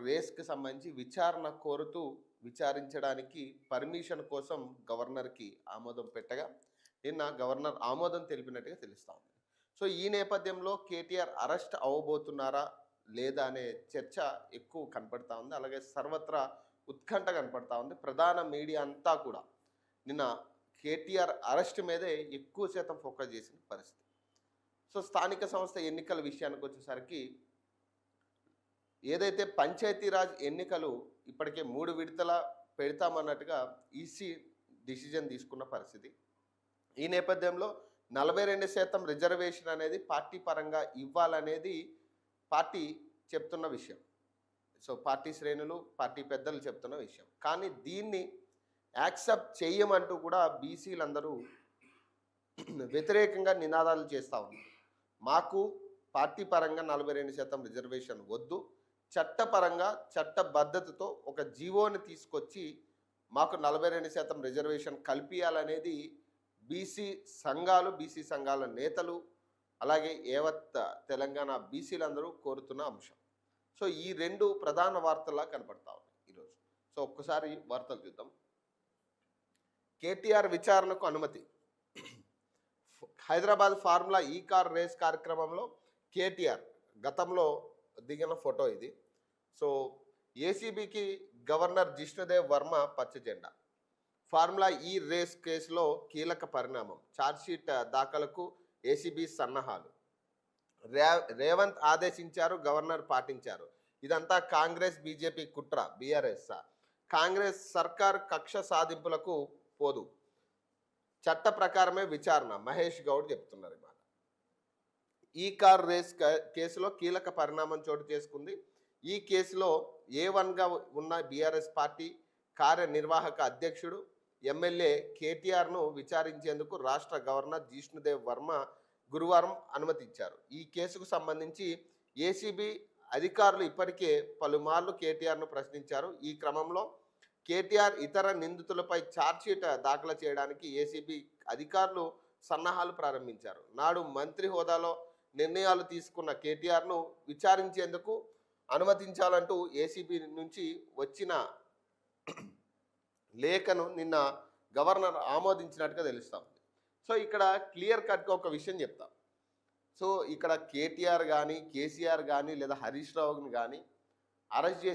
రేస్కి సంబంధించి విచారణ కోరుతూ విచారించడానికి పర్మిషన్ కోసం గవర్నర్కి ఆమోదం పెట్టగా నిన్న గవర్నర్ ఆమోదం తెలిపినట్టుగా తెలుస్తూ ఉంది. సో ఈ నేపథ్యంలో కేటీఆర్ అరెస్ట్ అవ్వబోతున్నారా లేదా అనే చర్చ ఎక్కువ కనపడతా ఉంది. అలాగే సర్వత్రా ఉత్కంఠ కనపడతా ఉంది. ప్రధాన మీడియా అంతా కూడా నిన్న కేటీఆర్ అరెస్ట్ మీదే ఎక్కువ శాతం ఫోకస్ చేసిన పరిస్థితి. సో స్థానిక సంస్థ ఎన్నికల విషయానికి వచ్చేసరికి ఏదైతే పంచాయతీరాజ్ ఎన్నికలు ఇప్పటికే 3 విడతల పెడతామన్నట్టుగా ఈసీ డిసిజన్ తీసుకున్న పరిస్థితి. ఈ నేపథ్యంలో 42% రిజర్వేషన్ అనేది పార్టీ పరంగా ఇవ్వాలనేది పార్టీ చెప్తున్న విషయం. సో పార్టీ శ్రేణులు, పార్టీ పెద్దలు చెప్తున్న విషయం. కానీ దీన్ని యాక్సెప్ట్ చేయమంటూ కూడా బీసీలందరూ వ్యతిరేకంగా నినాదాలు చేస్తూ ఉన్నారు. మాకు పార్టీ పరంగా 42% రిజర్వేషన్ వద్దు, చట్టపరంగా చట్టబద్ధతతో ఒక జీవోని తీసుకొచ్చి మాకు 42% రిజర్వేషన్ కల్పించాలనేది బీసీ సంఘాల నేతలు అలాగే యావత్ తెలంగాణ బీసీలందరూ కోరుతున్న అంశం. సో ఈ 2 ప్రధాన వార్తల్లా కనపడతా ఉన్నాయి ఈరోజు. సో ఒక్కసారి వార్తలు చూద్దాం. కేటీఆర్ విచారణకు అనుమతి. హైదరాబాద్ ఫార్ములా ఈ కార్ రేస్ కార్యక్రమంలో కేటీఆర్ గతంలో దిగిన ఫోటో ఇది. సో ఏసీబీకి గవర్నర్ జిష్ణుదేవ్ వర్మ పచ్చ జెండా. ఫార్ములా ఈ రేస్ కేసులో కీలక పరిణామం. ఛార్జ్షీట్ దాఖలకు ఏసీబీ సన్నాహాలు. రేవంత్ ఆదేశించారు, గవర్నర్ పాటించారు. ఇదంతా కాంగ్రెస్ బీజేపీ కుట్ర. బీఆర్ఎస్ కాంగ్రెస్ సర్కార్ కక్ష సాధింపులకు పోదు, చట్ట ప్రకారమే విచారణ. మహేష్ గౌడ్ చెప్తున్నారు. ఇవాళ ఈ కార్ రేస్ కేసులో కీలక పరిణామం చోటు చేసుకుంది. ఈ కేసులో A1గా ఉన్న బీఆర్ఎస్ పార్టీ కార్యనిర్వాహక అధ్యక్షుడు ఎమ్మెల్యే కేటీఆర్ను విచారించేందుకు రాష్ట్ర గవర్నర్ జిష్ణుదేవ్ వర్మ గురువారం అనుమతించారు. ఈ కేసుకు సంబంధించి ఏసీబీ అధికారులు ఇప్పటికే పలుమార్లు కేటీఆర్ను ప్రశ్నించారు. ఈ క్రమంలో కేటీఆర్ ఇతర నిందితులపై ఛార్జ్షీట్ దాఖలు చేయడానికి ఏసీబీ అధికారులు సన్నాహాలు ప్రారంభించారు. నాడు మంత్రి హోదాలో నిర్ణయాలు తీసుకున్న కేటీఆర్ను విచారించేందుకు అనుమతించాలంటూ ఏసీబీ నుంచి వచ్చిన లేఖను నిన్న గవర్నర్ ఆమోదించినట్టుగా తెలుస్తూ ఉంది. సో ఇక్కడ క్లియర్ కట్గా ఒక విషయం చెప్తాం. సో ఇక్కడ కేటీఆర్ కానీ, కేసీఆర్ కానీ లేదా హరీష్ రావుని కానీ అరెస్ట్ చేసి